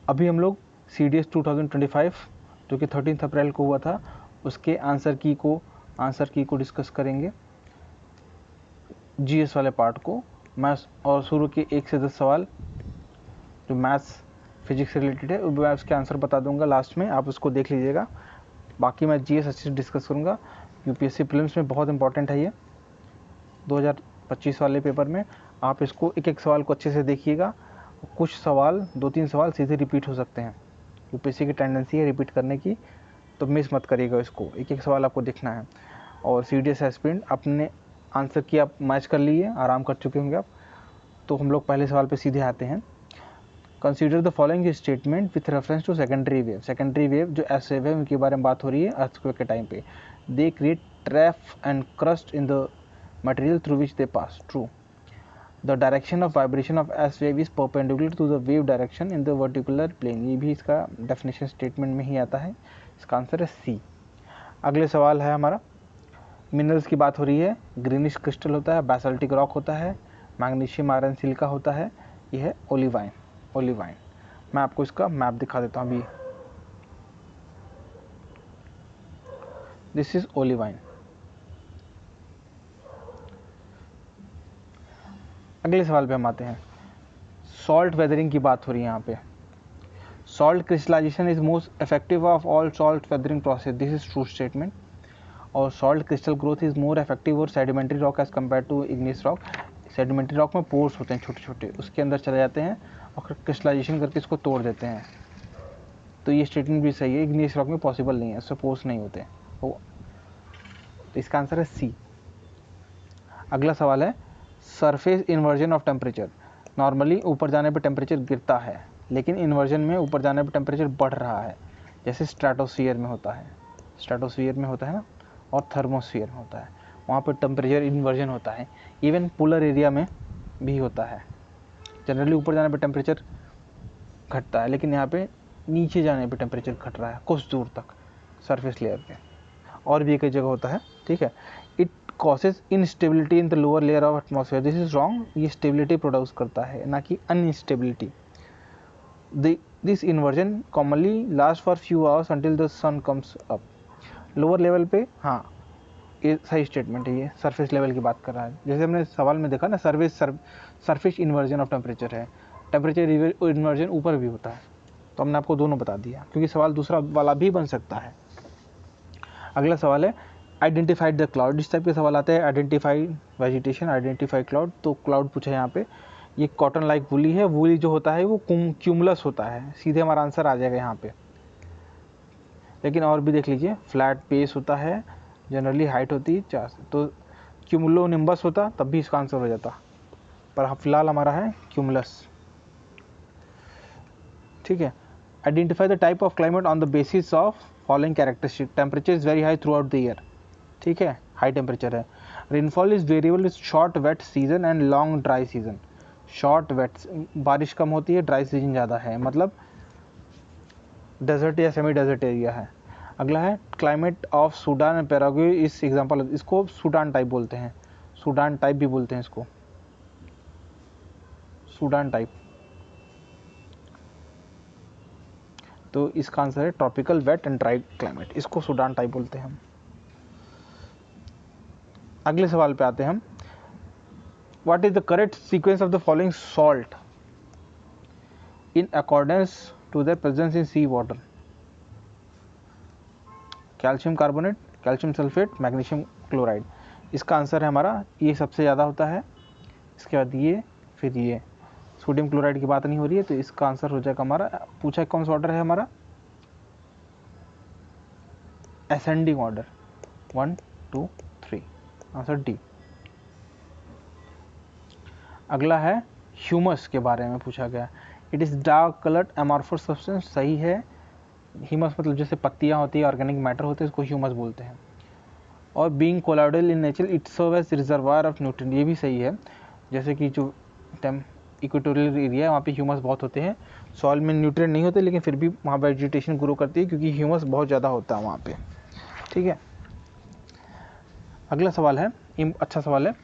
अभी हम लोग CDS 2025 जो कि 13 अप्रैल को हुआ था उसके आंसर की को डिस्कस करेंगे, GS वाले पार्ट को, मैथ्स और शुरू के 1 से 10 सवाल जो मैथ्स फिजिक्स से रिलेटेड है मैं उसके आंसर बता दूंगा लास्ट में, आप उसको देख लीजिएगा। बाकी मैं GS अच्छे से डिस्कस करूँगा, UPSC प्रीलिम्स में बहुत इंपॉर्टेंट है ये 2025 वाले पेपर में। आप इसको एक एक सवाल को अच्छे से देखिएगा, कुछ सवाल 2-3 सवाल सीधे रिपीट हो सकते हैं, UPSC की टेंडेंसी है रिपीट करने की, तो मिस मत करिएगा इसको, एक एक सवाल आपको देखना है। और CDS एस्पिरेंट अपने आंसर की आप मैच कर लीजिए, आराम कर चुके होंगे आप, तो हम लोग पहले सवाल पे सीधे आते हैं। Consider the following statement with reference to secondary wave. Secondary wave जो ऐसे वेव के बारे में बात हो रही है अर्थक्वेक के टाइम पे, they create trap and crust in the material through which they pass. True. The direction of vibration of S wave is perpendicular to the wave direction in the vertical plane. ये भी इसका definition statement में ही आता है, इसका answer है सी। अगले सवाल है हमारा, मिनरल्स की बात हो रही है, ग्रीनिश क्रिस्टल होता है, बेसाल्टिक रॉक होता है, मैग्नीशियम आयरन सिलिका होता है, यह है ओलिवाइन। मैं आपको इसका मैप दिखा देता हूँ अभी, दिस इज ओलिवाइन। अगले सवाल पे हम आते हैं, सॉल्ट वेदरिंग की बात हो रही है यहाँ पे। Salt crystallization is most effective of all salt weathering process, this is true statement. और salt crystal growth is more effective और sedimentary rock as compare to igneous rock. Sedimentary rock में पोर्स होते हैं छोटे छोटे, उसके अंदर चले जाते हैं और क्रिस्टलाइजेशन करके इसको तोड़ देते हैं, तो ये स्टेटमेंट भी सही है, इग्नियस रॉक में पॉसिबल नहीं है, उससे पोर्स नहीं होते, तो इसका आंसर है सी। अगला सवाल है, surface inversion of temperature. Normally ऊपर जाने पर टेम्परेचर गिरता है, लेकिन इन्वर्जन में ऊपर जाने पर टेम्परेचर बढ़ रहा है, जैसे स्ट्रेटोस्फीयर में होता है ना, और थर्मोस्फीयर में होता है, वहाँ पर टेम्परेचर इन्वर्जन होता है। इवन पोलर एरिया में भी होता है, जनरली ऊपर जाने पर टेम्परेचर घटता है, लेकिन यहाँ पे नीचे जाने पर टेम्परेचर घट रहा है कुछ दूर तक सरफेस लेयर पे, और भी कई जगह होता है, ठीक है। It causes instability in the lower layer of atmosphere, this is wrong, ये स्टेबिलिटी प्रोड्यूस करता है ना कि unstability. This inversion commonly last for few hours until the sun comes up. Lower level पे, हाँ ये सही स्टेटमेंट है, ये सरफेस लेवल की बात कर रहा है, जैसे हमने सवाल में देखा ना, सरफेस इन्वर्जन ऑफ टेम्परेचर है, टेम्परेचर इन्वर्जन ऊपर भी होता है, तो हमने आपको दोनों बता दिया, क्योंकि सवाल दूसरा वाला भी बन सकता है। अगला सवाल है, आइडेंटिफाइड द क्लाउड। इस टाइप के सवाल आते हैं, आइडेंटिफाई वेजिटेशन, आइडेंटिफाई क्लाउड, तो क्लाउड पूछा है यहाँ पे, ये कॉटन लाइक वूली है, वूली जो होता है वो क्यूमुलस होता है, सीधे हमारा आंसर आ जाएगा यहाँ पे। लेकिन और भी देख लीजिए, फ्लैट बेस होता है, जनरली हाइट होती है 4 से, तो क्यूमुलो निम्बस होता तब भी इसका आंसर हो जाता, पर फिलहाल हमारा है क्यूमुलस, ठीक है। Identify the type of climate on the basis of following characteristic. Temperature is very high throughout the year, ठीक है, हाई टेम्परेचर है। Rainfall is variable with short wet season and long dry season. Short wet, बारिश कम होती है, dry season ज़्यादा है, मतलब डेजर्ट या सेमी डेजर्ट एरिया है। अगला है, climate of Sudan and Paraguay इस एग्जाम्पल, इसको सूडान टाइप बोलते हैं, सूडान टाइप भी बोलते हैं इसको, सूडान टाइप, तो इसका आंसर है tropical wet and dry climate, इसको सूडान टाइप बोलते हैं हम। अगले सवाल पे आते हैं हम, what is the correct sequence of the following salt in accordance to their presence in sea water. Calcium carbonate, calcium sulphate, magnesium chloride, इसका आंसर है हमारा, ये सबसे ज़्यादा होता है, इसके बाद ये, फिर ये, सोडियम क्लोराइड की बात नहीं हो रही है, तो इसका आंसर हो जाएगा हमारा, पूछा कौन सा ऑर्डर है हमारा, असेंडिंग ऑर्डर, 1 2 3, आंसर डी। अगला है, ह्यूमस के बारे में पूछा गया, it is dark coloured amorphous substance, सही है। ह्यूमस मतलब जैसे पत्तियाँ होती है, ऑर्गेनिक मैटर होते हैं, इसको ह्यूमस बोलते हैं। और being colloidal in nature it serve as reservoir of nutrient, ये भी सही है, जैसे कि जो इक्वेटोरियल एरिया है वहाँ पे ह्यूमस बहुत होते हैं, सॉइल में न्यूट्रिएंट नहीं होते, लेकिन फिर भी वहाँ वेजिटेशन ग्रो करती है क्योंकि ह्यूमस बहुत ज़्यादा होता है वहाँ पे, ठीक है। अगला सवाल है, अच्छा सवाल है,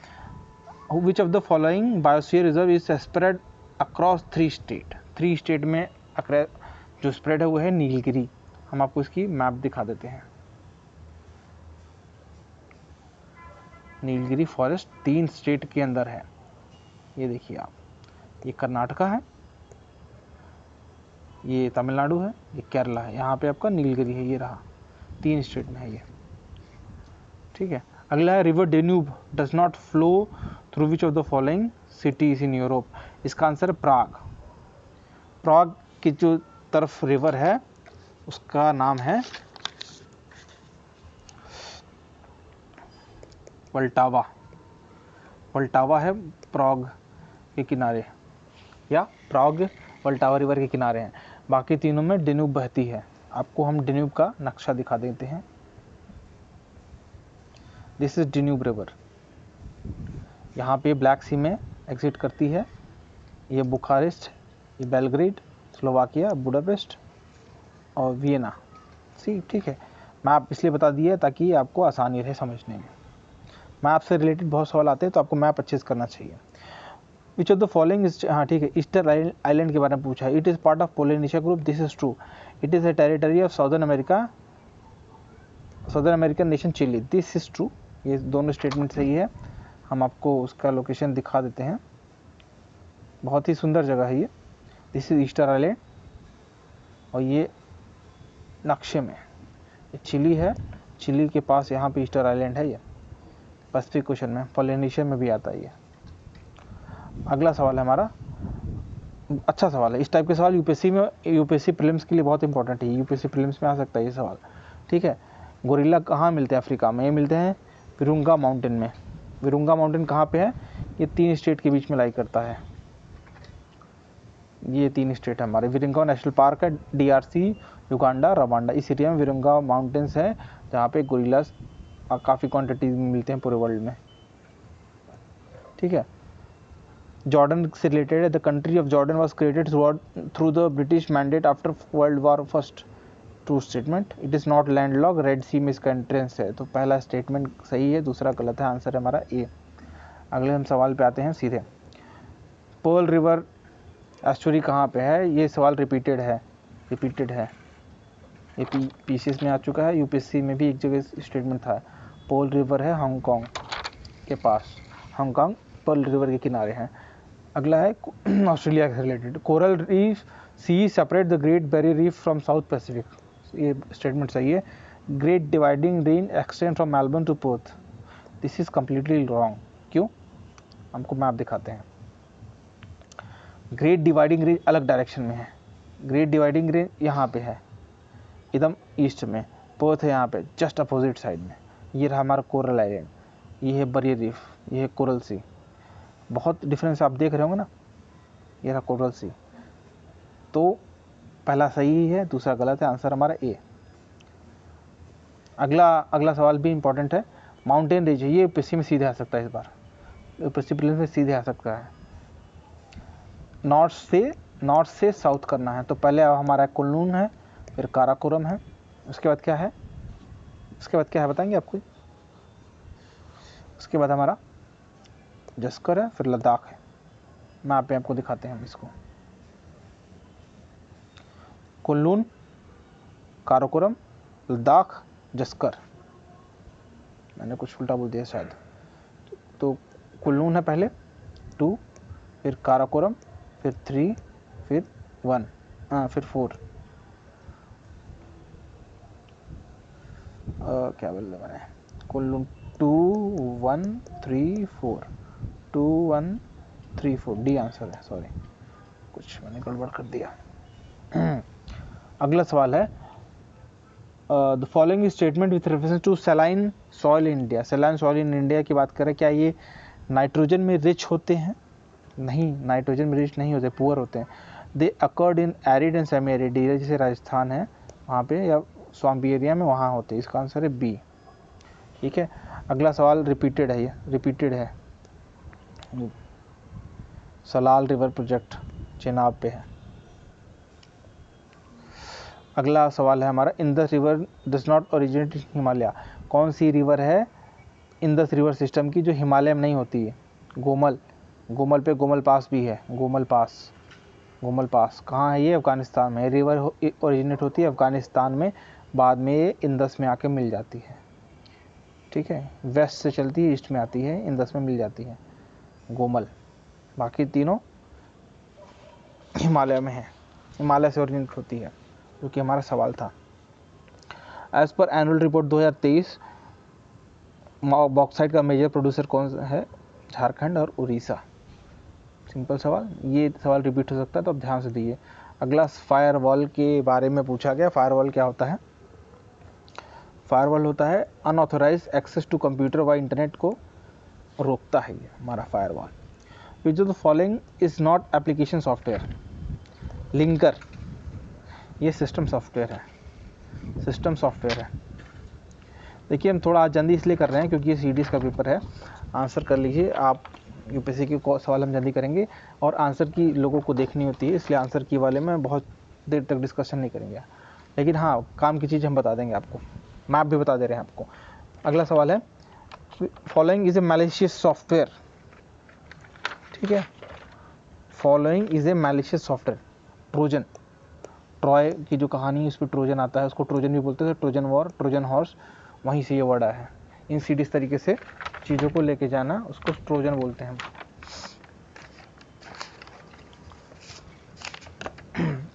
which of the following biosphere reserve is spread across 3 state. 3 state में जो स्प्रेड है वो है नीलगिरी। हम आपको इसकी मैप दिखा देते हैं। नीलगिरी फॉरेस्ट 3 स्टेट के अंदर है। ये देखिए आप, ये कर्नाटका है, ये तमिलनाडु है, ये केरला है, यहाँ पे आपका नीलगिरी है, ये रहा, 3 स्टेट में है ये। ठीक है। अगला है river Danube does not flow through which of the following cities in Europe. इसका आंसर है प्राग। प्राग की जो तरफ रिवर है उसका नाम है वल्टावा। वल्टावा है प्राग के किनारे, या प्राग वल्टावा रिवर के किनारे हैं। बाकी तीनों में डेन्यूब बहती है। आपको हम डेन्यूब का नक्शा दिखा देते हैं। This is Danube river. यहाँ पे ब्लैक सी में एग्जिट करती है। ये बुखारेस्ट, ये बेलग्रेड, स्लोवाकिया, बुडापेस्ट और वियना। ठीक है। मैप इसलिए बता दिया ताकि आपको आसानी रहे समझने में। मैप से रिलेटेड बहुत सवाल आते हैं तो आपको मैप अच्छे से करना चाहिए। विच ऑफ द फॉलोइंग इज, हाँ ठीक है, ईस्टर आइलैंड के बारे में पूछा है। It is part of Polynesia group, this is true. It is a territory of southern American nation Chile, this is true. ये दोनों स्टेटमेंट सही है। हम आपको उसका लोकेशन दिखा देते हैं। बहुत ही सुंदर जगह है ये। दिस इज ईस्टर आइलैंड और ये नक्शे में ये चिली है। चिली के पास यहाँ पे ईस्टर आइलैंड है। ये पैसिफिक ओशन में, पोलिनेशिया में भी आता है ये। अगला सवाल है हमारा, अच्छा सवाल है। इस टाइप के सवाल यूपीएससी प्रीलिम्स के लिए बहुत इंपॉर्टेंट है। यूपीएससी प्रीलिम्स में आ सकता है ये सवाल। ठीक है। गोरिल्ला कहाँ मिलते हैं अफ्रीका में? ये मिलते हैं विरुंगा माउंटेन में। विरुंगा माउंटेन कहाँ पे है? ये 3 स्टेट के बीच में लाई करता है। ये 3 स्टेट है हमारे। विरुंगा नेशनल पार्क है, डीआरसी, युगांडा, रवांडा। इस एरिया में विरुंगा माउंटेन्स है जहाँ पे गोरिल्लास काफ़ी क्वान्टिटीज में मिलते हैं पूरे वर्ल्ड में। ठीक है। जॉर्डन से रिलेटेड है। The country of Jordan was created through the British mandate after World War first, true statement. It is not landlock, red sea में इसका एंट्रेंस है। तो पहला स्टेटमेंट सही है, दूसरा गलत है। आंसर है हमारा ए। अगले हम सवाल पे आते हैं सीधे। पर्ल रिवर एस्टुरी कहाँ पे है? ये सवाल रिपीटेड है। ये पीसीएस में आ चुका है, यूपीएससी में भी एक जगह स्टेटमेंट था। पर्ल रिवर है हांगकांग के पास। हांगकांग पर्ल रिवर के किनारे है। अगला है ऑस्ट्रेलिया से related. Coral reef sea separate the Great Barrier Reef from South Pacific. ये स्टेटमेंट सही है। Great Dividing Range extend from Melbourne to Perth, this is completely wrong. क्यों? हमको मैप दिखाते हैं। ग्रेट डिवाइडिंग रेंज अलग डायरेक्शन में है। ग्रेट डिवाइडिंग रेंज यहाँ पे है, एकदम ईस्ट में। पर्थ है यहाँ पे जस्ट अपोजिट साइड में। ये रहा हमारा कोरल आइलैंड, ये है बैरियर रीफ, ये है कोरल सी। बहुत डिफरेंस आप देख रहे होंगे ना। ये रहा कोरल सी। तो पहला सही है, दूसरा गलत है। आंसर हमारा ए। अगला सवाल भी इंपॉर्टेंट है। माउंटेन रेंज है, ये यूपीएससी में सीधे आ सकता है। इस बार यूपीएससी प्रीलिम्स में सीधे आ सकता है। नॉर्थ से साउथ करना है तो पहले हमारा कुल्लून है, फिर काराकोरम है, उसके बाद क्या है? बताएंगे आपको? उसके बाद हमारा जस्कर है, फिर लद्दाख है। मैप पे आपको दिखाते हैं हम इसको। कुल्लून, काराकोरम, लद्दाख, जस्कर। मैंने कुछ उल्टा बोल दिया शायद। तो कुल्लून है पहले 2, फिर काराकोरम, फिर 3, फिर 1, फिर 4। क्या बोल दिया मैंने? कुल्लून 2, 1, 3, 4। 2, 1, 3, 4 डी आंसर है। सॉरी, कुछ मैंने गड़बड़ कर दिया। अगला सवाल है, the following statement with reference to saline soil in India. Saline soil in India की बात करें, क्या ये नाइट्रोजन में रिच होते हैं? नहीं, नाइट्रोजन में रिच नहीं होते, पुअर होते हैं। They occur in arid and semi arid area, जैसे राजस्थान है वहाँ पे, या स्वाम्पी एरिया में वहाँ होते हैं। इसका आंसर है बी। ठीक है। अगला सवाल रिपीटेड है, ये रिपीटेड है। सलाल रिवर प्रोजेक्ट चेनाब पे है। अगला सवाल है हमारा, Indus river does not originate in Himalaya. कौन सी रिवर है इंदस रिवर सिस्टम की जो हिमालय में नहीं होती है? गोमल पे गोमल पास भी है, गोमल पास। गोमल पास कहाँ है ये? अफगानिस्तान में। रिवर ओरिजिनेट होती है अफगानिस्तान में, बाद में ये इंदस में आके मिल जाती है। ठीक है, वेस्ट से चलती है, ईस्ट में आती है, इंदस में मिल जाती है गोमल। बाकी तीनों हिमालय में है, हिमालय से ओरिजिनेट होती है, जो कि हमारा सवाल था। As per annual report 2023 bauxite का मेजर प्रोड्यूसर कौन है? झारखंड और उड़ीसा। सिंपल सवाल, ये सवाल रिपीट हो सकता है तो आप ध्यान से दीजिए। अगला फायरवॉल के बारे में पूछा गया। फायरवॉल क्या होता है? फायरवॉल होता है अनऑथोराइज एक्सेस टू कंप्यूटर व इंटरनेट को रोकता है ये हमारा firewall. Which of the following is not application software? Linker, ये सिस्टम सॉफ्टवेयर है, सिस्टम सॉफ्टवेयर है। देखिए हम थोड़ा आज जल्दी इसलिए कर रहे हैं क्योंकि ये सीडीएस का पेपर है। आंसर कर लीजिए आप, यूपीएससी के सवाल हम जल्दी करेंगे और आंसर की लोगों को देखनी होती है, इसलिए आंसर की वाले में बहुत देर तक डिस्कशन नहीं करेंगे। लेकिन हाँ, काम की चीज़ हम बता देंगे आपको, मैप भी बता दे रहे हैं आपको। अगला सवाल है, following is a malicious software. ठीक है, following is a malicious software. Trojan, Troy की जो कहानी है उस पर ट्रोजन आता है, उसको ट्रोजन भी बोलते थे, ट्रोजन वॉर, ट्रोजन हॉर्स, वहीं से ये वर्ड आया है। इन सीडीज तरीके से चीज़ों को लेके जाना, उसको ट्रोजन बोलते हैं।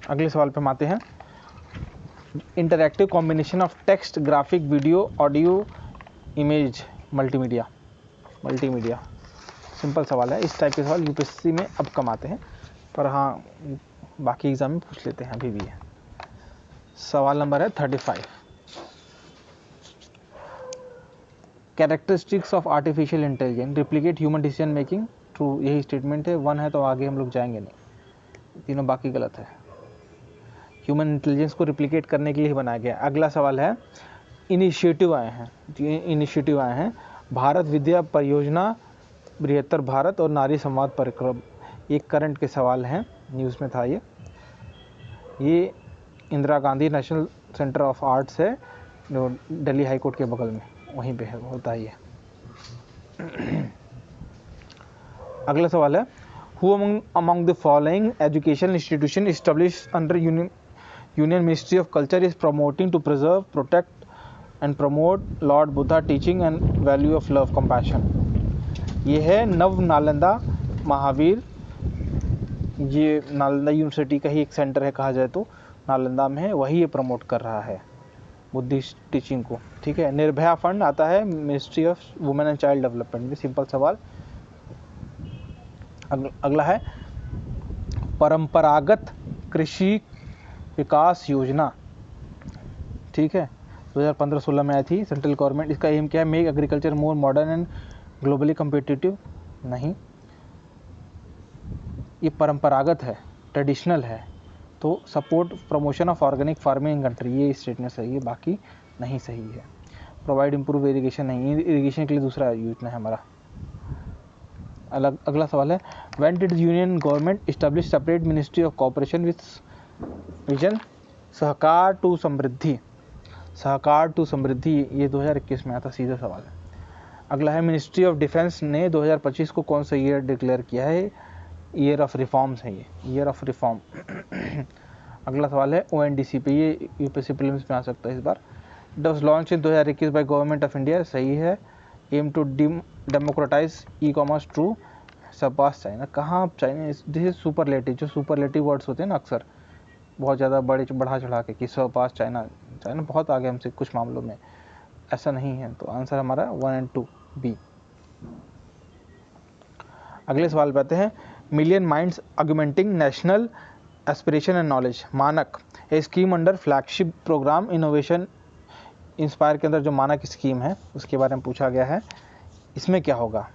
अगले सवाल पे हम आते हैं। Interactive combination of text, graphic, video, audio, image, multimedia. Multimedia simple सवाल है। इस टाइप के सवाल यूपीएससी में अब कम आते हैं, पर हाँ बाकी एग्जाम में पूछ लेते हैं अभी भी है। सवाल नंबर है 35। Characteristics of artificial intelligence replicate human decision making. True, यही स्टेटमेंट है। 1 है तो आगे हम लोग जाएंगे नहीं, तीनों बाकी गलत है। ह्यूमन इंटेलिजेंस को रिप्लिकेट करने के लिए बनाया गया। अगला सवाल है, इनिशिएटिव आए हैं भारत विद्या परियोजना, बृहत्तर भारत और नारी संवाद परिक्रम। ये करंट के सवाल हैं, न्यूज़ में था ये Indira Gandhi national centre of arts है जो दिल्ली हाई कोर्ट के बगल में, वहीं पे है, होता ही है। अगला सवाल है, who among the following education institution established under union ministry of culture is promoting to preserve, protect and promote lord Buddha teaching and value of love compassion. ये है नव नालंदा महावीर, ये नालंदा यूनिवर्सिटी का ही एक सेंटर है कहा जाए तो, नालंदा में है, वही ये प्रमोट कर रहा है बुद्धिस्ट टीचिंग को। ठीक है, निर्भया फंड आता है ministry of women and child development में। सिंपल सवाल। अगला है, परंपरागत कृषि विकास योजना। ठीक है, 2015-16 में आई थी, सेंट्रल गवर्नमेंट। इसका एम क्या है? Make agriculture more modern and globally competitive. नहीं, ये परंपरागत है, ट्रेडिशनल है, तो support promotion of organic farming in country, ये स्टेटमेंट सही है, बाकी नहीं सही है। प्रोवाइड इम्प्रूव इरीगेशन, नहीं, इरीगेशन के लिए दूसरा योजना है हमारा। अगला सवाल है, when did union government establish separate ministry of cooperation with vision Sahkar to Samriddhi. Sahkar to Samriddhi ये 2021 में आया था, सीधा सवाल है। अगला है, मिनिस्ट्री ऑफ डिफेंस ने 2025 को कौन सा ईयर डिक्लेयर किया है? ईयर ऑफ रिफॉर्म्स है ये, ईयर ऑफ रिफॉर्म। अगला सवाल है ओएनडीसी पे, ये यूपीएससी प्रीलिम्स में आ सकता है इस बार। Does launch in 2021 by government of India, सही है। Aim to democratize e commerce, true. Surpass China, कहाँ चाइना? दिस इज सुपरलेटिव, जो सुपरलेटिव वर्ड्स होते हैं ना अक्सर बहुत ज़्यादा बढ़ा चढ़ा के कि सरपास चाइना, चाइना बहुत आगे हमसे कुछ मामलों में, ऐसा नहीं है। तो आंसर हमारा 1 और 2 बी। अगले सवाल पे आते हैं, million minds augmenting national aspiration and knowledge MANAK, a scheme under flagship programme innovation inspire के अंदर जो मानक स्कीम है उसके बारे में पूछा गया है। इसमें क्या होगा?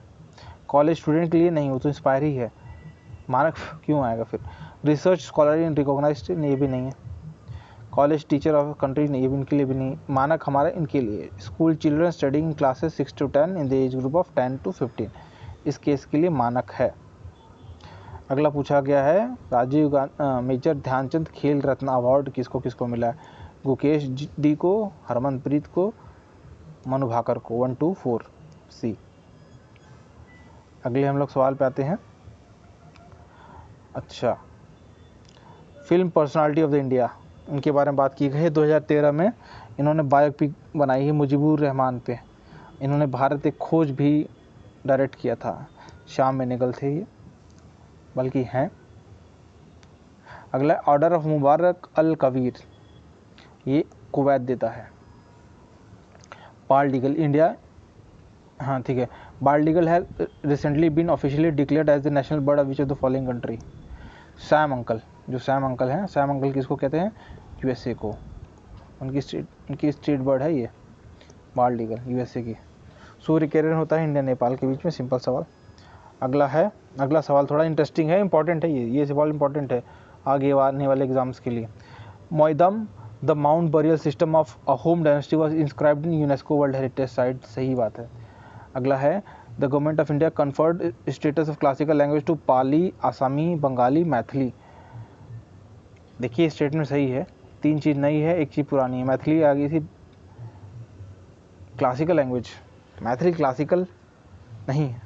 कॉलेज स्टूडेंट के लिए नहीं, वो तो इंस्पायर ही है, मानक क्यों आएगा फिर? रिसर्च स्कॉलर इन रिकॉग्नाइज्ड, ये भी नहीं है। कॉलेज टीचर ऑफ कंट्री, ये भी इनके लिए भी नहीं। मानक हमारा इनके लिए, school children studying classes 6 to 10 in the age group of 10 to 15, इस केस के लिए मानक है। अगला पूछा गया है, राजीव गांधी मेजर ध्यानचंद खेल रत्न अवार्ड किसको किसको मिला है? गुकेश डी को, हरमनप्रीत को, मनु भाकर को। 1, 2, 4 सी। अगले हम लोग सवाल पे आते हैं। अच्छा, film personality of the India, उनके बारे में बात की गई है। 2013 में इन्होंने बायोपिक बनाई है मुजीबुर रहमान पे। इन्होंने भारत एक खोज भी डायरेक्ट किया था। शाम में निकल थे ये, बल्कि हैं। अगला ऑर्डर ऑफ मुबारक अल कबीर, ये कुवैत देता है। बाल्ड ईगल इंडिया, हाँ ठीक है, bald eagle has recently been officially declared as the national bird of which of the following country. Sam uncle, जो सैम अंकल हैं, सैम अंकल किसको कहते हैं? यूएसए को। उनकी स्टेट बर्ड है ये बाल्ड ईगल, यूएसए की। सूर्य किरण होता है इंडिया नेपाल के बीच में। सिंपल सवाल। अगला सवाल थोड़ा इंटरेस्टिंग है, इंपॉर्टेंट है ये सवाल इंपॉर्टेंट है आगे आने वाले एग्जाम्स के लिए। Moidam the mount burial system of Ahom dynasty was inscribed in UNESCO world heritage site. सही बात है। अगला है the government of India conferred status of classical language to Pali, Assamese, Bengali, Maithili. देखिए स्टेटमेंट सही है, 3 चीज़ नई है, 1 चीज़ पुरानी है। मैथिली आ गई थी क्लासिकल लैंग्वेज, मैथिली क्लासिकल नहीं है,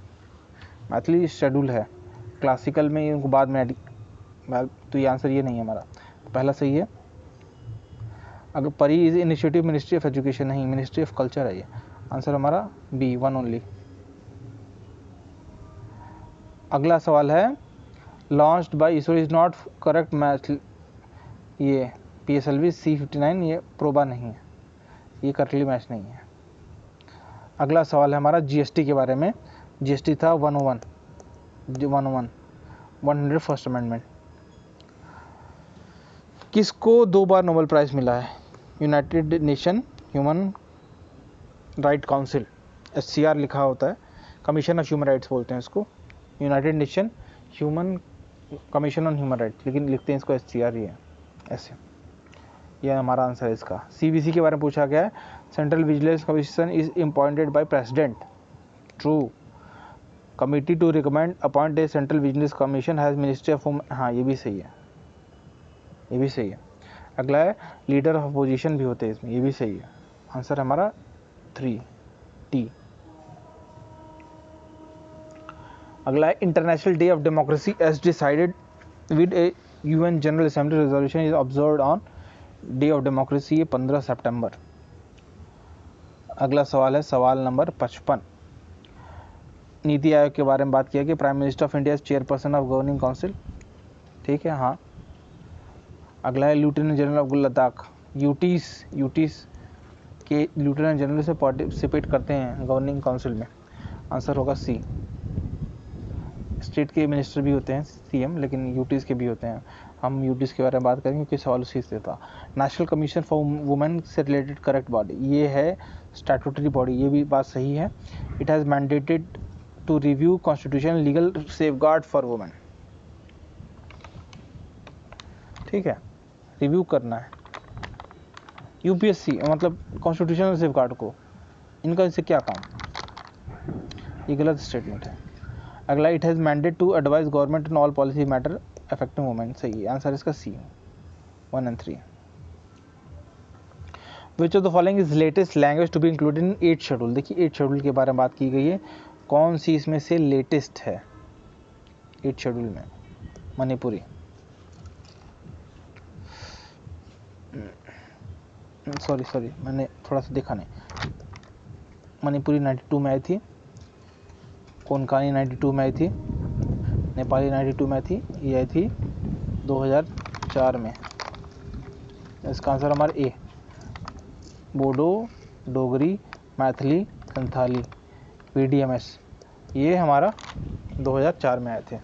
मैथिली शेड्यूल है, क्लासिकल में इनको बाद में तो ये आंसर ये नहीं है हमारा, पहला सही है। अगर परी is initiative ministry of education, नहीं, मिनिस्ट्री ऑफ कल्चर है ये। आंसर हमारा बी, 1 ओनली। अगला सवाल है launched by ISRO is not correct match, ये PSLV C59, ये प्रोबा नहीं है, ये करेक्टली मैच नहीं है। अगला सवाल है हमारा GST के बारे में। GST था 101, 101st अमेंडमेंट। किसको 2 बार नोबेल प्राइज मिला है? United nation human right council, SCR लिखा होता है, कमीशन ऑफ ह्यूमन राइट्स बोलते हैं इसको, United nation human commission on human rights, लेकिन लिखते हैं इसको SCR ही है ऐसे। यह हमारा आंसर है इसका। CVC के बारे में पूछा गया है, central vigilance commission is appointed by president. True. Committee to recommend appoint a central vigilance commission has ministry of home, हाँ ये भी सही है, ये भी सही है। अगला है लीडर ऑफ अपोजिशन भी होते हैं इसमें, ये भी सही है। आंसर हमारा 3T। अगला है international day of democracy as decided with a UN general assembly resolution is observed on day of democracy, 15 सितंबर। अगला सवाल है सवाल नंबर 55। नीति आयोग के बारे में बात किया कि prime minister of India chairperson of governing council, ठीक है, हाँ। अगला है लेफ्टिनेंट जनरल ऑफ लद्दाख, यूटीस के लेफ्टिनेंट जनरल से पार्टिसिपेट करते हैं गवर्निंग काउंसिल में। आंसर होगा सी। स्टेट के मिनिस्टर भी होते हैं CM, लेकिन यूटीस के भी होते हैं। हम यूटीस के बारे में बात करेंगे क्योंकि सवाल उसी से था। नेशनल कमीशन फॉर वुमेन से रिलेटेड करेक्ट बॉडी, ये है स्टैट्यूटरी बॉडी, ये भी बात सही है। It has mandated to review constitution legal safeguard for women, ठीक है, रिव्यू करना है। UPSC मतलब कॉन्स्टिट्यूशनल सेफगार्ड को, इनका इससे क्या काम, ये गलत स्टेटमेंट है। अगला it has mandate to advise government in all policy matter affecting women, सही है। आंसर इसका C, 1 and 3। Which of the following is latest language to be included in 8th schedule. देखिए 8th शेड्यूल के बारे में बात की गई है, कौन सी इसमें से लेटेस्ट है 8th शेड्यूल में? मणिपुरी। सॉरी मैंने थोड़ा सा देखा नहीं। मणिपुरी 92 में आई थी, कोंकणी 92 में आई थी, नेपाली 92 में थी, ये आई थी 2004 में। इसका आंसर हमारा A। बोडो, डोगरी, मैथिली, संथाली, PDMS, ये हमारा 2004 में आए थे।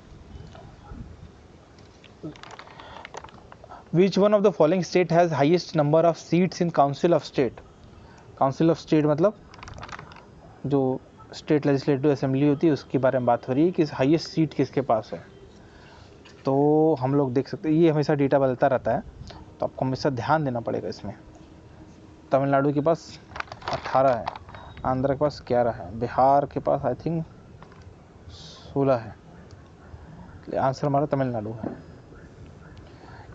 Which one of the following state has highest number of seats in Council of State? Council of State मतलब जो स्टेट लेजिस्लेटिव असेंबली होती है उसके बारे में बात हो रही है कि हाईएस्ट सीट किसके पास है। तो हम लोग देख सकते हैं, ये हमेशा डेटा बदलता रहता है, तो आपको हमेशा ध्यान देना पड़ेगा इसमें। तमिलनाडु के पास 18 है, आंध्र के पास 11 है, बिहार के पास आई थिंक 16 है। आंसर हमारा तमिलनाडु है।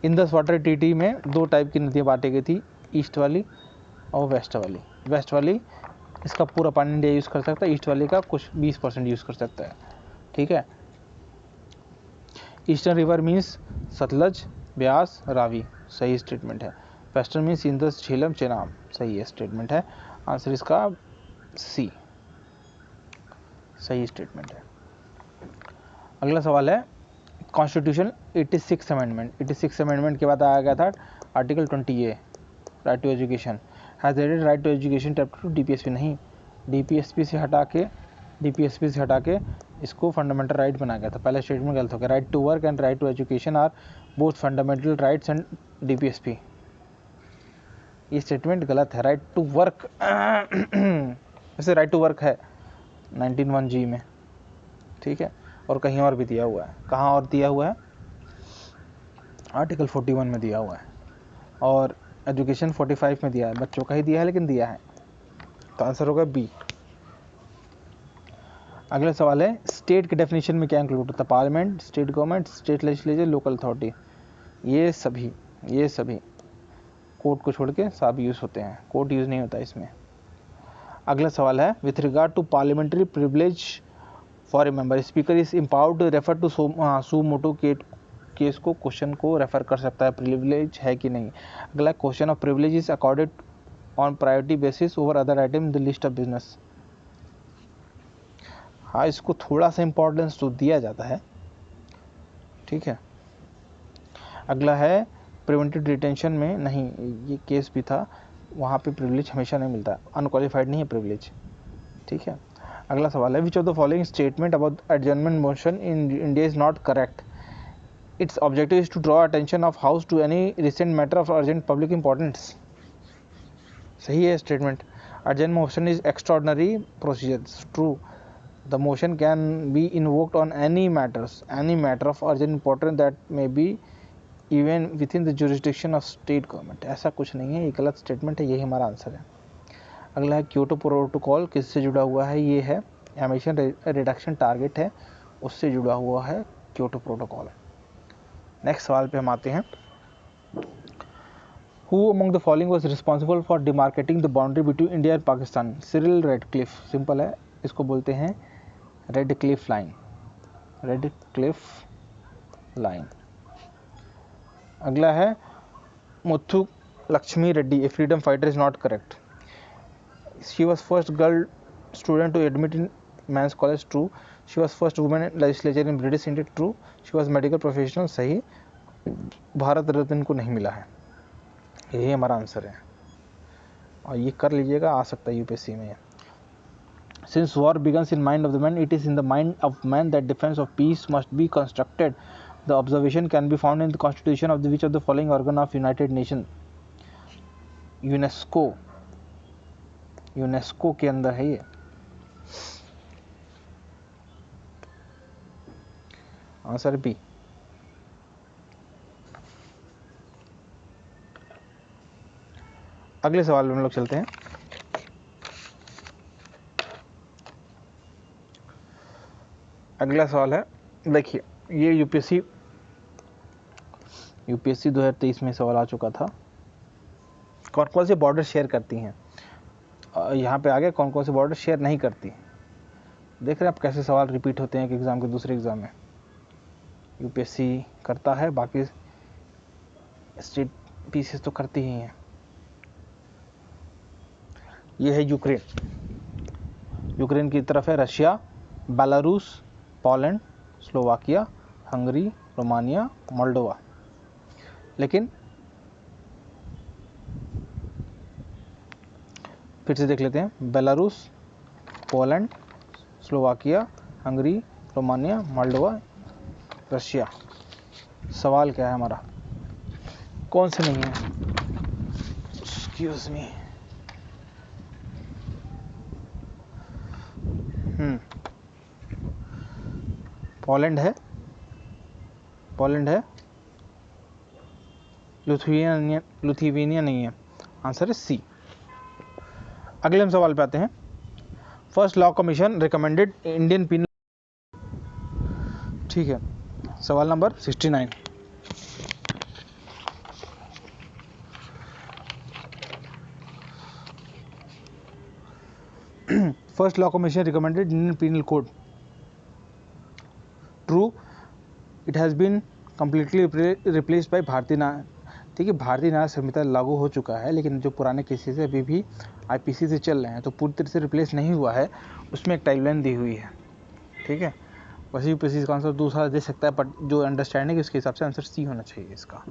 इंदस वाटर TT में 2 टाइप की नदियाँ बांटी गई थी, ईस्ट वाली और वेस्ट वाली। वेस्ट वाली इसका पूरा पानी इंडिया यूज़ कर सकता है, ईस्ट वाली का कुछ 20% यूज़ कर सकता है, ठीक है। Eastern river means Sutlej, Beas Ravi, सही स्टेटमेंट है। Western means Indus Jhelum Chenab, सही है स्टेटमेंट है। आंसर इसका सी, सही स्टेटमेंट है। अगला सवाल है कॉन्स्टिट्यूशन 86 अमेंडमेंट। 86 अमेंडमेंट के बाद आया गया था article 20A, right to education, has added right to education chapter to DPSP. नहीं, डीपीएसपी से हटा के इसको फंडामेंटल राइट बनाया गया था। पहले स्टेटमेंट गलत हो गया। Right to work and right to education are both fundamental rights and DPSP, ये स्टेटमेंट गलत है। राइट टू वर्क वैसे राइट टू वर्क है 19(1)G में, ठीक है, और कहीं और भी दिया हुआ है। कहाँ और दिया हुआ है? आर्टिकल 41 में दिया हुआ है, और एजुकेशन 45 में दिया है। बच्चों का ही दिया है, लेकिन दिया है, तो आंसर होगा बी। अगला सवाल है स्टेट के डेफिनेशन में क्या इंक्लूड होता है? Parliament, state government, state legislature, local authority. ये सभी कोर्ट को छोड़ के सब यूज़ होते हैं, कोर्ट यूज़ नहीं होता इसमें। अगला सवाल है with regard to parliamentary privilege for a member, speaker is empowered to refer to suo motu case को, क्वेश्चन को रेफर कर सकता है, प्रिविलेज है कि नहीं। अगला question of privilege is accorded on priority basis over other item in the list of business. हाँ, इसको थोड़ा सा इंपॉर्टेंस तो दिया जाता है, ठीक है। अगला है प्रिवेंटिव डिटेंशन में, नहीं ये केस भी था, वहाँ पे प्रिविलेज हमेशा नहीं मिलता, अनक्वालिफाइड नहीं है प्रिविलेज, ठीक है। अगला सवाल है which of the following statement about adjournment motion in India is not correct, its objective is to draw attention of house to any recent matter of urgent public importance. सही है statement. Urgent motion is extraordinary procedure, true. The motion can be invoked on any matter of urgent importance that may be even within the jurisdiction of state government. ऐसा कुछ नहीं है, ये गलत statement है, यही हमारा आंसर है। अगला है क्योटो प्रोटोकॉल किससे जुड़ा हुआ है? ये है एमिशन रिडक्शन टारगेट है, उससे जुड़ा हुआ है क्योटो प्रोटोकॉल। नेक्स्ट सवाल पे हम आते हैं। Who among the following was responsible for demarcating the boundary between India and Pakistan? Cyril Radcliffe, simple है, इसको बोलते हैं रेडक्लिफ लाइन, रेडक्लिफ लाइन। अगला है Muthu Lakshmi Reddy, a freedom fighter, is not correct. She was first girl student to admit in men's college, true. She was first women legislature in British India, true. She was medical professional, सही। भारत रत्न को नहीं मिला है, यही हमारा answer है, और ये कर लीजिएगा, आ सकता है यूपीएससी में। Since war begins in mind of the man, it is in the mind of man that defence of peace must be constructed. The observation can be found in the constitution of the which of the following organ of United Nation. UNESCO के अंदर है ये। Answer B. अगले सवाल में हम लोग चलते हैं। अगला सवाल है, देखिए ये यूपीएससी 2023 में सवाल आ चुका था। कौन कौन से बॉर्डर शेयर करती हैं? यहाँ पे आ गया कौन कौन से बॉर्डर शेयर नहीं करती। देख रहे हैं आप कैसे सवाल रिपीट होते हैं एक एग्जाम के दूसरे एग्जाम में। यूपीएससी करता है, बाकी स्टेट पीसीएस तो करती ही हैं। ये है यूक्रेन की तरफ है Russia, Belarus, Poland, Slovakia, Hungary, Romania, Moldova. लेकिन फिर से देख लेते हैं, Belarus, Poland, Slovakia, Hungary, Romania, Moldova, Russia. सवाल क्या है हमारा, कौन से नहीं है? एक्सक्यूज मी, पोलैंड है, लुथिविनिया नहीं है, आंसर है सी। अगले हम सवाल पे आते हैं। First law commission recommended Indian penal, ठीक है, सवाल number 69। First law commission recommended Indian penal code, true. It has been completely replaced by Bharatiya ठीक है, भारतीय न्याय संहिता लागू हो चुका है, लेकिन जो पुराने केसेस है अभी भी आईपीसी से चल रहे हैं, तो पूरी तरह से रिप्लेस नहीं हुआ है, उसमें एक टाइमलाइन दी हुई है। ठीक है, वैसे भी प्रेसिस का आंसर दूसरा दे सकता है, बट जो अंडरस्टैंडिंग है उसके हिसाब से आंसर सी होना चाहिए इसका।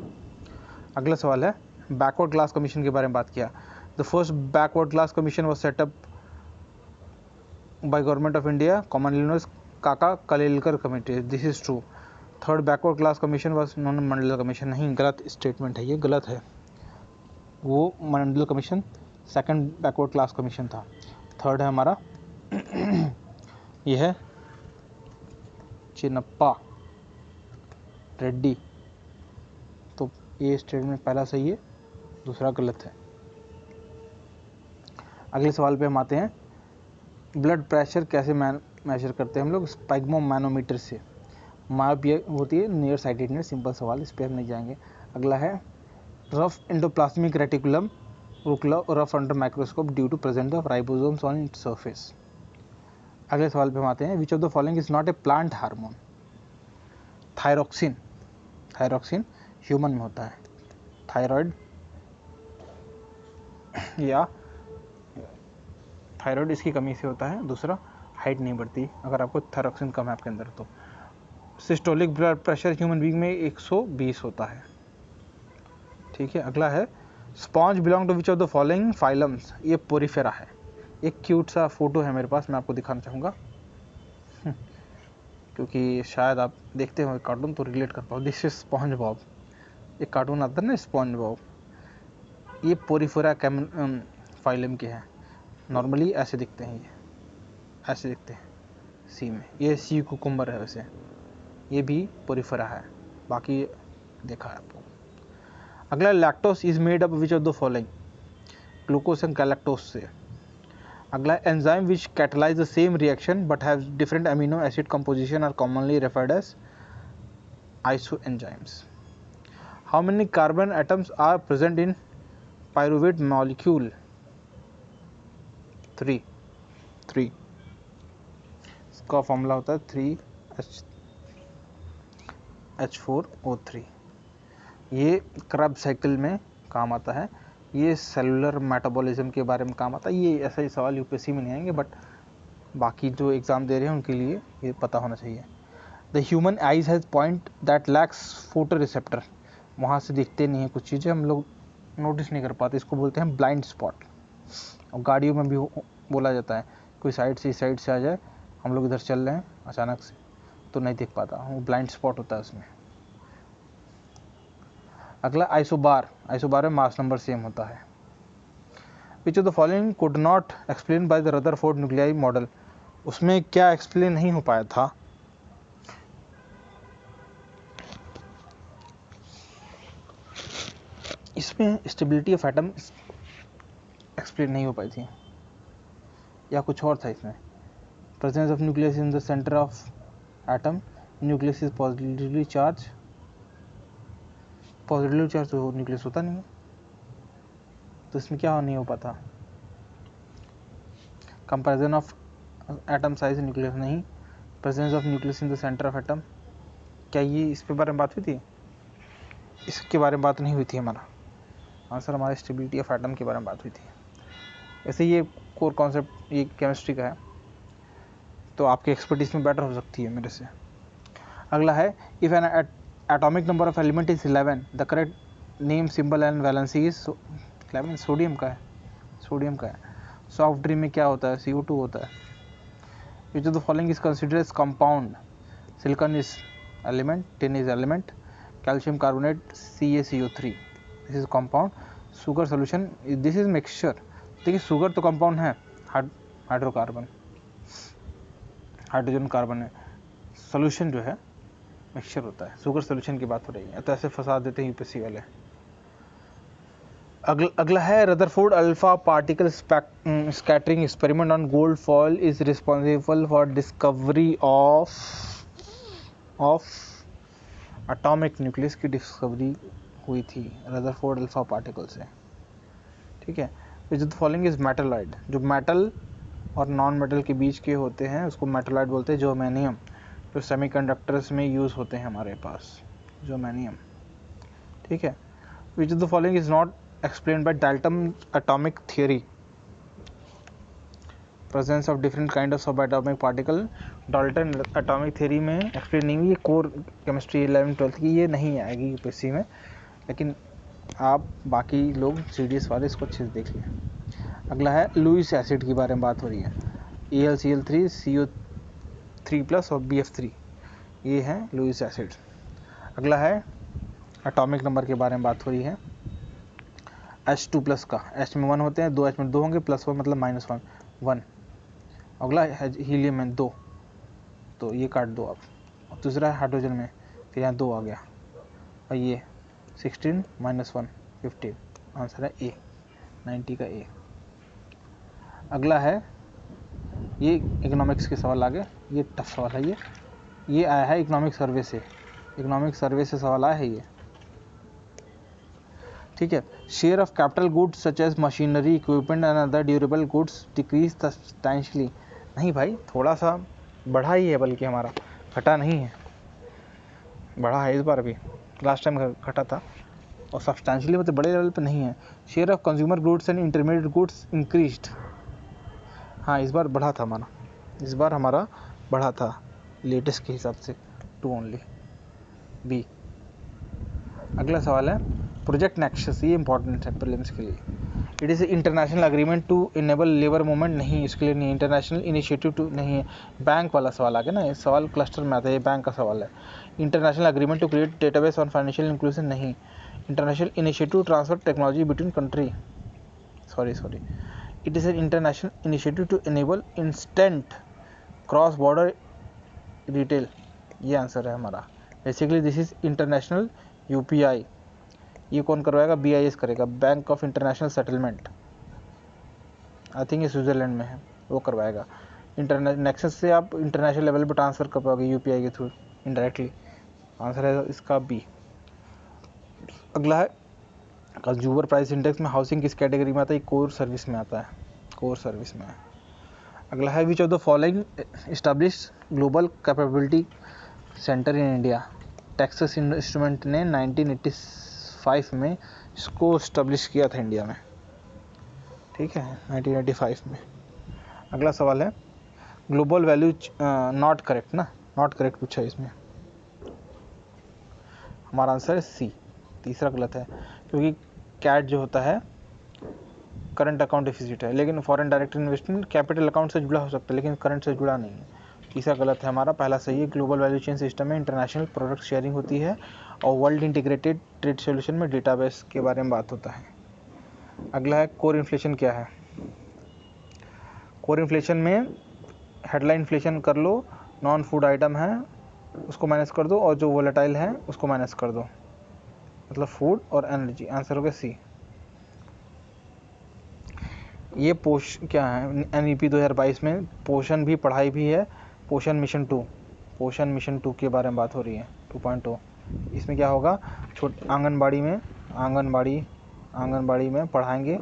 अगला सवाल है, बैकवर्ड क्लास कमीशन के बारे में बात किया। The first backward class commission was set up by government of India, commonly known as Kaka Kalelkar committee, this is true. Third backward class commission was known Mandal commission, नहीं, गलत स्टेटमेंट है, ये गलत है। वो Mandal commission second backward class commission था। Third है हमारा यह है चिन्नप्पा रेड्डी, तो ये स्टेटमेंट पहला सही है, दूसरा गलत है। अगले सवाल पे हम आते हैं, ब्लड प्रेशर कैसे मेजर करते हैं हम लोग? स्पेग्मोमैनोमीटर से। माप ये होती है नियर साइटेडनेस, सिंपल सवाल, इस पर हम नहीं जाएंगे। अगला है, रफ एंडोप्लाज्मिक रेटिकुलम रुकला rough under microscope due to presence of ribosomes on its surface. अगले सवाल पे हम आते हैं, which of the following is not a plant hormone? Thyroxine, thyroxine human में होता है, थायराइड या थायराइड इसकी कमी से होता है। दूसरा, हाइट नहीं बढ़ती अगर आपको थायरोक्सिन कम है आपके अंदर तो। Systolic blood pressure human being में 120 होता है। ठीक है, अगला है, sponge belong to which of the following phylums? ये पोरीफेरा है। एक क्यूट सा फोटो है मेरे पास, मैं आपको दिखाना चाहूँगा क्योंकि शायद आप देखते हो कार्टून तो रिलेट कर पाओ। दिस इज स्पॉन्ज बॉब, एक कार्टून आता है ना स्पॉन्ज बॉब, ये पोरीफेरा फाइलम के हैं। नॉर्मली ऐसे दिखते हैं, ये ऐसे दिखते हैं सी में, ये सी कुकुम्बर है, वैसे ये भी पोरीफेरा है, बाकी देखा है आपको। अगला, lactose is made up which of the following? Glucose and galactose से। अगला, enzyme which catalyse the same reaction but have different amino acid composition are commonly referred as isoenzymes. How many carbon atoms are present in pyruvate molecule? 3। इसका formula होता है 3H4O3। ये क्रब cycle में काम आता है, ये सेलुलर मेटाबॉलिज्म के बारे में काम आता है। ये ऐसा ही सवाल यूपीएससी में नहीं आएंगे, बट बाकी जो एग्ज़ाम दे रहे हैं उनके लिए ये पता होना चाहिए। The human eyes has point that lakhs photo receptor, वहाँ से दिखते नहीं हैं कुछ चीज़ें, हम लोग नोटिस नहीं कर पाते, इसको बोलते हैं ब्लाइंड स्पॉट। और गाड़ियों में भी बोला जाता है, कोई साइड से इस साइड से आ जाए, हम लोग इधर चल रहे हैं अचानक से तो नहीं दिख पाता, वो ब्लाइंड स्पॉट होता है उसमें। अगला, आइसोबार, आइसोबार में मास नंबर सेम होता है। Which of the following could not explain by the Rutherford nuclei model? उसमें क्या एक्सप्लेन नहीं हो पाया था? इसमें स्टेबिलिटी ऑफ एटम एक्सप्लेन नहीं हो पाई थी, या कुछ और था इसमें? Presence of nucleus in the centre of atom, nucleus is positively charge, positively charge तो न्यूक्लियस होता नहीं है, तो इसमें क्या नहीं हो पाता? Comparison of atom size nucleus नहीं, presence of nucleus in the centre of atom, क्या ये इस पे बारे में बात हुई थी? इसके बारे में बात नहीं हुई थी। हमारा आंसर हमारे स्टेबिलिटी ऑफ एटम के बारे में बात हुई थी। वैसे ये कोर कॉन्सेप्ट ये केमिस्ट्री का है, तो आपकी एक्सपर्टीज में बेटर हो सकती है मेरे से। अगला है, if N atomic number of element is 11, the correct name, symbol and valency is 11। Sodium का है, सोडियम का है। सॉफ्ट ड्रिंक में क्या होता है? CO2 होता है। Which of the following is considered as compound? Silicon is element, tin is element, calcium carbonate CaCO3, this is compound. Sugar solution, this is mixture. देखिए शुगर तो कंपाउंड है, हाइड्रोकार्बन, हाइड्रोजन कार्बन है, solution जो है mixture होता है। Sugar solution की बात हो रही है, तो ऐसे फंसा देते हैं यूपीएससी वाले। अगला है, Rutherford alpha particle scattering experiment on gold fall is responsible for discovery of atomic nucleus की डिस्कवरी हुई थी रदरफोर्ड अल्फा पार्टिकल से। ठीक है, which of the following is metalloid? जो मेटल और नॉन मेटल के बीच के होते हैं उसको मेटलॉइड बोलते हैं। जर्मेनियम, जो सेमीकंडक्टर्स में यूज़ होते हैं हमारे पास। जर्मेनियम, ठीक है। Which of the following is not explain by Dalton atomic theory, presence of different kind of sub atomic particle Dalton atomic theory में एक्सप्लेन नहीं हुई। ये कोर केमिस्ट्री 11th-12th की ये नहीं आएगी यूपीएससी में, लेकिन आप बाकी लोग सीडीएस वाले इसको अच्छे से देख लें। अगला है लुईस एसिड के बारे में बात हो रही है, AlCl3 CO3+ और BF3, ये है लुईस एसिड। अगला है एटॉमिक नंबर के बारे में बात हो रही है, H2+ का, H में 1 होते हैं, 2 H में 2 होंगे, +1 मतलब -1 1। अगला है हीलियम में 2, तो ये काट दो आप। और दूसरा है हाइड्रोजन में, फिर यहाँ 2 आ गया, और ये 16 - 1 15, आंसर है ए, 90 का ए। अगला है, ये इकोनॉमिक्स के सवाल आ गए, ये टफ सवाल है, ये आया है इकोनॉमिक सर्वे से, इकोनॉमिक सर्वे से सवाल आया है ये, ठीक है। Share of capital goods such as machinery equipment and other durable goods decrease substantially, नहीं भाई थोड़ा सा बढ़ा ही है, बल्कि हमारा घटा नहीं है, बढ़ा है इस बार भी, लास्ट टाइम घटा था, और सब्सटेंशियली मतलब बड़े लेवल पे नहीं है। Share of consumer goods and intermediate goods increased, हाँ इस बार बढ़ा था हमारा, इस बार हमारा बढ़ा था लेटेस्ट के हिसाब से 2 ओनली, बी। अगला सवाल है प्रोजेक्ट नेक्सस, ये इंपॉर्टेंट है प्रीलिम्स के लिए। It is international agreement to enable labour movement, नहीं इसके लिए नहीं, इंटरनेशनल इनिशिएटिव टू नहीं है, बैंक वाला सवाल आ गया ना, ये सवाल क्लस्टर में आता है, ये बैंक का सवाल है। International agreement to create database on financial inclusion, नहीं। International initiative transfer technology between country, sorry, it is an international initiative to enable instant cross border retail, ये आंसर है हमारा। Basically this is international UPI, ये कौन करवाएगा, BIS करेगा, bank of international settlement, I think ये Switzerland में है, वो करवाएगा। इंटरनेट नेक्सस से आप इंटरनेशनल लेवल पे ट्रांसफ़र कर पाओगे UPI के थ्रू इनडायरेक्टली, आंसर है इसका बी। अगला है कंज्यूमर प्राइस इंडेक्स में हाउसिंग किस कैटेगरी में आता है, कोर सर्विस में आता है, कोर सर्विस में है। अगला है which of the following establish global capability centre in India, Texas instrument ने 1985 में इसको एस्टैब्लिश किया था इंडिया में, ठीक है 1985 में। अगला सवाल है ग्लोबल वैल्यू, नॉट करेक्ट ना, नॉट करेक्ट पूछा है इसमें, हमारा आंसर है सी, तीसरा गलत है, क्योंकि कैट जो होता है करंट अकाउंट डिफिसिट है, लेकिन foreign direct investment capital account से जुड़ा हो सकता है, लेकिन करंट से जुड़ा नहीं है, तीसरा गलत है हमारा, पहला सही है। ग्लोबल वैल्यू चेन सिस्टम में इंटरनेशनल प्रोडक्ट शेयरिंग होती है, और वर्ल्ड इंटीग्रेटेड ट्रेड सॉल्यूशन में डेटाबेस के बारे में बात होता है। अगला है कोर इन्फ्लेशन क्या है, कोर इन्फ्लेशन में हेडलाइन इन्फ्लेशन कर लो, नॉन फूड आइटम है उसको माइनस कर दो, और जो वोलेटाइल है उसको माइनस कर दो, मतलब फूड और एनर्जी, आंसर हो गया सी। ये क्या है, NEP 2022 में पोषण भी पढ़ाई भी है, पोषण मिशन 2, पोषण मिशन 2 के बारे में बात हो रही है 2.0। इसमें क्या होगा, आंगनबाड़ी में पढ़ाएंगे,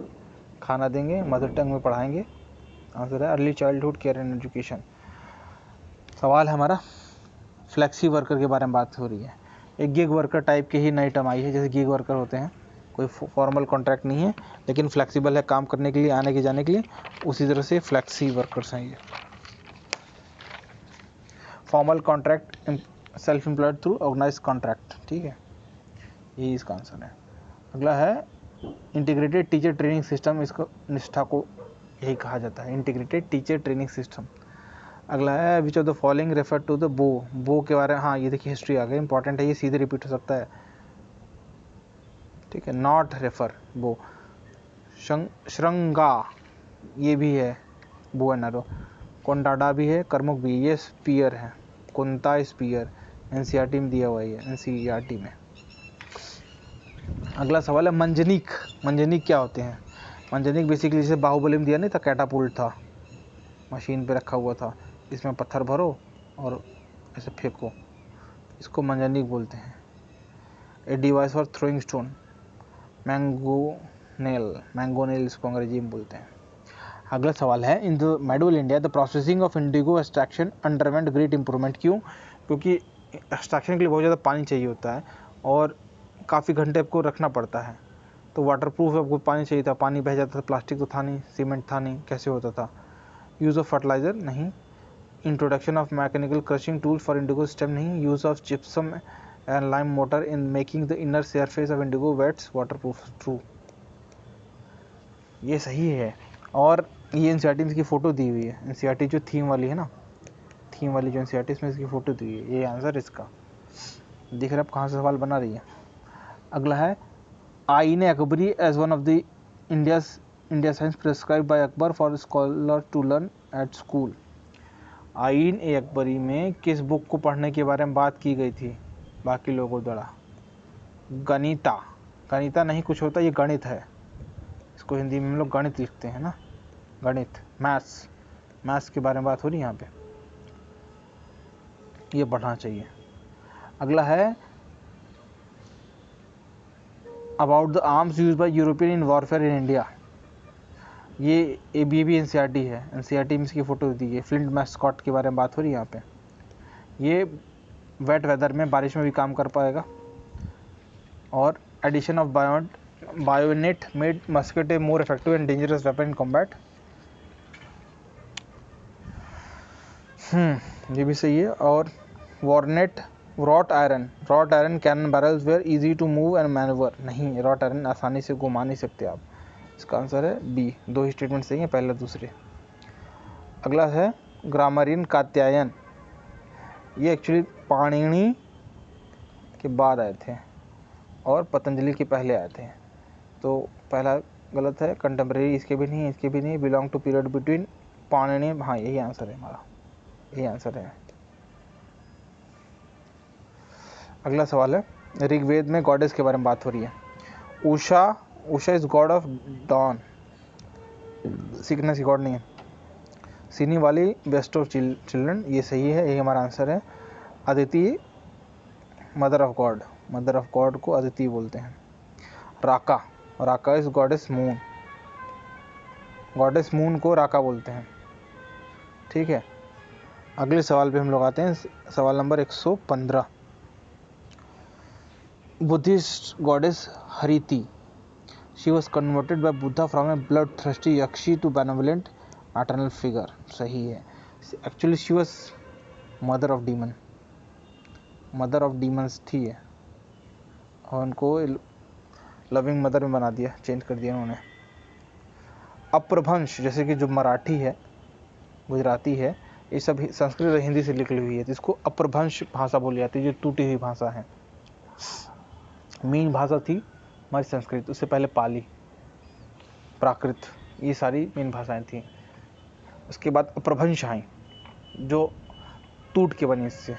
खाना देंगे, मदर टंग में पढ़ाएंगे, आंसर है early childhood care and education. सवाल है हमारा फ्लेक्सी वर्कर के बारे में बात हो रही है, एक गिग वर्कर टाइप के ही नई टर्म आई है, जैसे गिग वर्कर होते हैं, कोई फॉर्मल कॉन्ट्रैक्ट नहीं है, लेकिन फ्लेक्सिबल है काम करने के लिए, आने के जाने के लिए, उसी तरह से फ्लेक्सी वर्कर्स हैं ये। Formal contract, self employed through organise contract, ठीक है, यही इसका आंसर है। अगला है इंटीग्रेटेड टीचर ट्रेनिंग सिस्टम, इसको निष्ठा को यही कहा जाता है, इंटीग्रेटेड टीचर ट्रेनिंग सिस्टम। अगला है which of the following refer to the बो के बारे में, हाँ ये देखिए हिस्ट्री आ गई, इंपॉर्टेंट है, ये सीधे रिपीट हो सकता है, ठीक है, नॉट रेफर, बो। श्रृंगा ये भी है, बो एंड एरो। कोंडाडा भी है, करमुक भी, ये स्पीयर है, कुंता स्पीयर, NCERT में दिया हुआ है, NCERT में। अगला सवाल है मंजनीक, मंजनीक क्या होते हैं, मंजनीक बेसिकली जैसे बाहुबली में दिया नहीं था, कैटापुल्ट था, मशीन पे रखा हुआ था, इसमें पत्थर भरो और ऐसे फेंको, इसको मंजनीक बोलते हैं। A device for throwing stone, mangonel इसको अंग्रेजी में बोलते हैं। अगला सवाल है in the medieval India the processing of indigo extraction underwent great improvement, क्यों, क्योंकि एक्सट्रैक्शन के लिए बहुत ज़्यादा पानी चाहिए होता है, और काफ़ी घंटे आपको रखना पड़ता है। तो वाटरप्रूफ आपको पानी चाहिए था, पानी बह जाता था, प्लास्टिक तो था नहीं, सीमेंट था नहीं, कैसे होता था। यूज़ ऑफ फर्टिलाइज़र नहीं, introduction of mechanical crushing tool for indigo stem नहीं, use of gypsum and lime mortar in making the inner surface of indigo vats waterproof. True, ये सही है। और ये एनसीईआरटी की फ़ोटो दी हुई है, एनसीईआरटी जो थीम वाली है ना, थीम वाली जो एनसीईआरटी इसमें इसकी फ़ोटो दी हुई है। ये आंसर इसका दिख रहा है। आप कहाँ से सवाल बना रही है। अगला है Ain Akbari as one of the India science prescribe by Akbar for scholar to learn at school. Ain i Akbari में किस बुक को पढ़ने के बारे में बात की गई थी बाकी लोगों द्वारा। गणिता, गणिता नहीं कुछ होता, ये गणित है। इसको हिंदी में हम लोग गणित लिखते हैं ना, गणित, मैथ्स, मैथ्स के बारे में बात हो रही है यहाँ पे, ये पढ़ना चाहिए। अगला है about the arms use by European in warfare in India. ये भी एनसीईआरटी है, एनसीईआरटी में इसकी फ़ोटो दी है। फ्लिंट मैस्कॉट के बारे में बात हो रही है यहाँ पे। ये वेट वेदर में, बारिश में भी काम कर पाएगा। और addition of bayonet made musket a more effective and dangerous weapon in combat. ये भी सही है। और वॉरनेट wrought iron cannon barrels were easy to move and manoeuvre. नहीं, रॉट आयरन आसानी से घुमा नहीं सकते आप। इसका आंसर है बी। दो ही स्टेटमेंट सही है, पहले दूसरे। अगला है ग्रामरियन कात्यायन। ये एक्चुअली पाणिनि के बाद आए थे और पतंजलि के पहले आए थे, तो पहला गलत है। कंटेम्प्रेरी इसके भी नहीं, इसके भी नहीं। Belong to period between Panini, हाँ यही आंसर है हमारा, यही आंसर है। अगला सवाल है ऋग्वेद में गॉडेस के बारे में बात हो रही है। Usha is god of dawn, sickness की गॉड नहीं है। सीनी वाली बेस्ट ऑफ चिल्ड्रन, ये सही है, यही हमारा आंसर है। अदिति मदर ऑफ गॉड को अदिति बोलते हैं। राका इज गॉडेस मून को राका बोलते हैं। ठीक है, अगले सवाल पे हम लोग आते हैं। सवाल number 115। Buddhist goddess Hariti, she was converted by Buddha from a blood thirsty yakshi to benevolent maternal figure. सही है। Actually she was mother of demons थी ये, और उनको लविंग मदर में बना दिया, चेंज कर दिया उन्होंने। अप्रभंश, जैसे कि जो मराठी है, गुजराती है, ये सब संस्कृत और हिंदी से निकली हुई है, तो इसको अप्रभंश भाषा बोली जाती है, जो टूटी हुई भाषा है। मेन भाषा थी हमारी संस्कृत, उससे पहले पाली, प्राकृत, ये सारी मेन भाषाएं थी। उसके बाद अप्रभंश आई जो टूट के बनी इससे।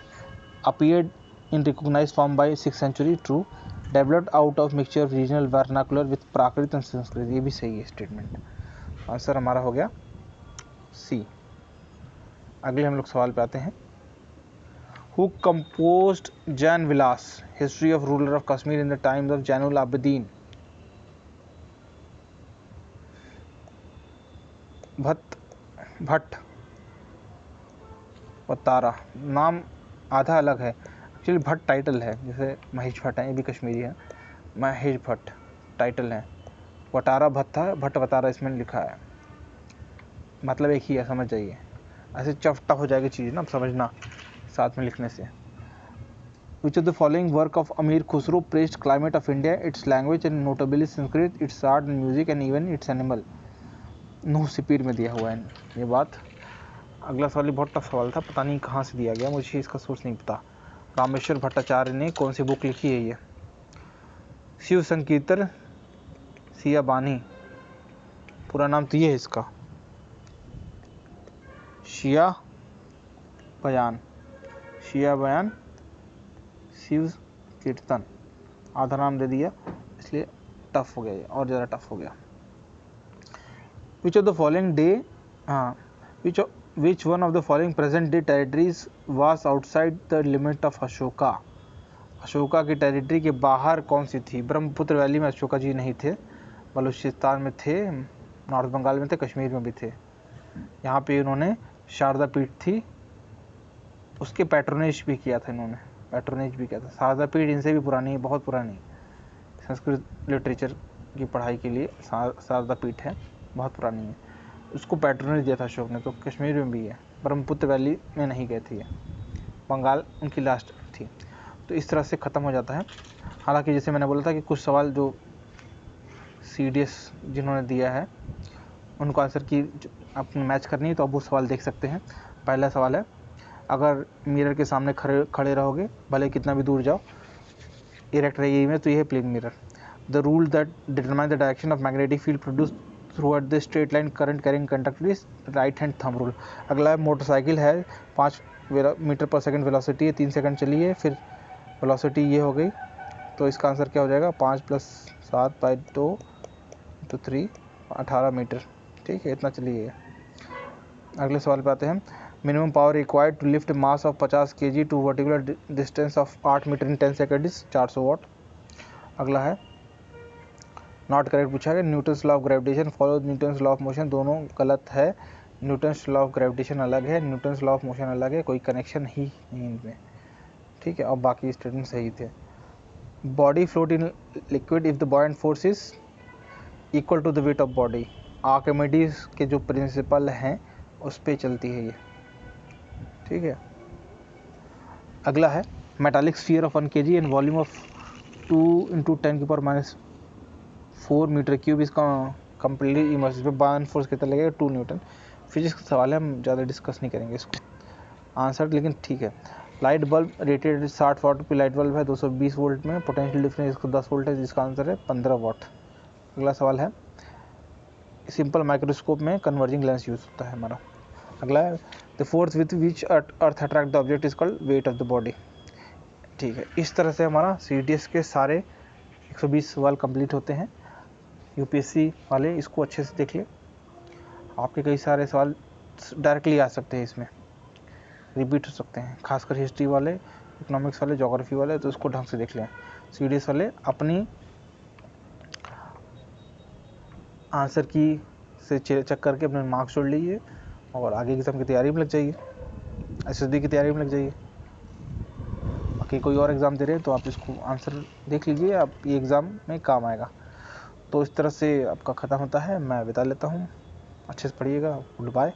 Appeared in recognised form by 6th century। True. Developed out of mixture of regional vernacular with Prakrit and Sanskrit, ये भी सही है स्टेटमेंट। आंसर हमारा हो गया सी। अगले हम लोग सवाल पे आते हैं। Who composed Jain Vilas, history of ruler of Kashmir in the times of Zainul Abidin. Bhatt Vatara, नाम आधा अलग है, एक्चुअली भट्ट टाइटल है, जैसे महेश भट्ट है, ये भी कश्मीरी है, महेश भट्ट टाइटल है। वटारा भट्ट वतारा इसमें लिखा है, मतलब एक ही है, समझ जाइए। ऐसे चफ्टा हो जाएगी चीज़ ना, समझना साथ में लिखने से। Which of the following work of Amir Khusro praised climate of India, its language and notably Sanskrit, its art and music and even its animal? नूह सिपीर में दिया हुआ है ये बात। अगला सवाल बहुत टफ सवाल था, पता नहीं कहाँ से दिया गया, मुझे इसका सोर्स नहीं पता। रामेश्वर भट्टाचार्य ने कौन सी बुक लिखी है ये? शिव संकीर्तन सिया बानी, पूरा नाम तो ये है इसका, शिया बयान शिव कीर्तन, आधा नाम दे दिया इसलिए टफ हो गया, ये और ज़्यादा टफ हो गया। विच of the following day which one of the following present day territories was outside the limit of Ashoka. Ashoka की टेरिटरी के बाहर कौन सी थी? ब्रह्मपुत्र वैली में अशोका जी नहीं थे, बलूचिस्तान में थे, नॉर्थ बंगाल में थे, कश्मीर में भी थे। यहाँ पे इन्होंने शारदा पीठ थी, उसके पैट्रोनेज भी किया था इन्होंने, पैट्रोनेज भी कहते हैं। शारदा पीठ इनसे भी पुरानी है, बहुत पुरानी संस्कृत लिटरेचर की पढ़ाई के लिए शारदा पीठ है, बहुत पुरानी है। उसको पैट्रोनेज दिया था अशोक ने। तो कश्मीर में भी है, ब्रह्मपुत्र वैली में नहीं गए थे ये, बंगाल उनकी लास्ट थी। तो इस तरह से ख़त्म हो जाता है। हालांकि जैसे मैंने बोला था कि कुछ सवाल जो CDS जिन्होंने दिया है उनको आंसर की अपनी मैच करनी है तो अब वो सवाल देख सकते हैं। पहला सवाल है, अगर मिरर के सामने खड़े रहोगे भले कितना भी दूर जाओ, इरेक्ट रहेगी इमेज, तो ये है plane mirror. The rule that determine the direction of magnetic field produce through the straight line current carrying conductor is right hand thumb rule. अगला मोटरसाइकिल है, 5 मीटर पर सेकंड वेलोसिटी है, 3 सेकंड चली है, फिर वेलोसिटी ये हो गई, तो इसका आंसर क्या हो जाएगा, 5 + 7/2 × 3 18 मीटर। ठीक है, इतना चलिए। अगले सवाल पे आते हैं। Minimum power required to lift mass of 50 kg to vertical distance of 8 metre in 10 second is 400 watt. अगला है, नॉट करेक्ट पूछा गया। Newton's law of gravitation follow Newton's law of motion, दोनों गलत है। न्यूटन्स लॉ ऑफ ग्रेविटेशन अलग है, Newton's law of motion अलग है, कोई कनेक्शन ही नहीं इनमें। ठीक है, और बाकी स्टेटमेंट सही थे। Body float in liquid if the buoyant force is equal to the weight of body. Archimedes के जो प्रिंसिपल हैं उस पर चलती है ये। ठीक है, अगला है, metallic sphere of 1 kg and volume of 2 × 10⁻⁴ metre cube इसका कंप्लीटली इमर्सिव। बायन फोर्स कितना लगेगा, 2 न्यूटन। फिजिक्स का सवाल है, हम ज़्यादा डिस्कस नहीं करेंगे इसको आंसर, लेकिन ठीक है। लाइट बल्ब रेटेड 60 वाट पे लाइट बल्ब है 220 वोल्ट में, पोटेंशियल डिफरेंस इसको 10 वोल्ट है, जिसका आंसर है 15 वाट। अगला सवाल है, सिंपल माइक्रोस्कोप में कन्वर्जिंग लेंस यूज होता है हमारा। अगला है, the force with which earth attract the object is called weight of the body. ठीक है, इस तरह से हमारा CDS के सारे 120 सवाल कंप्लीट होते हैं। UPSC वाले इसको अच्छे से देख ले, आपके कई सारे सवाल डायरेक्टली आ सकते हैं, इसमें रिपीट हो सकते हैं, खासकर हिस्ट्री वाले, इकोनॉमिक्स वाले, ज्योग्राफी वाले, तो इसको ढंग से देख लें। CDS वाले अपनी आंसर की से चेक करके अपने मार्क्स जोड़ लीजिए और आगे एग्ज़ाम की तैयारी में लग जाइए, SSB की तैयारी में लग जाइए। बाकी कोई और एग्ज़ाम दे रहे हैं तो आप इसको आंसर देख लीजिए, आप ये एग्ज़ाम में काम आएगा। तो इस तरह से आपका ख़त्म होता है, मैं विदा लेता हूँ। अच्छे से पढ़िएगा, गुड बाय।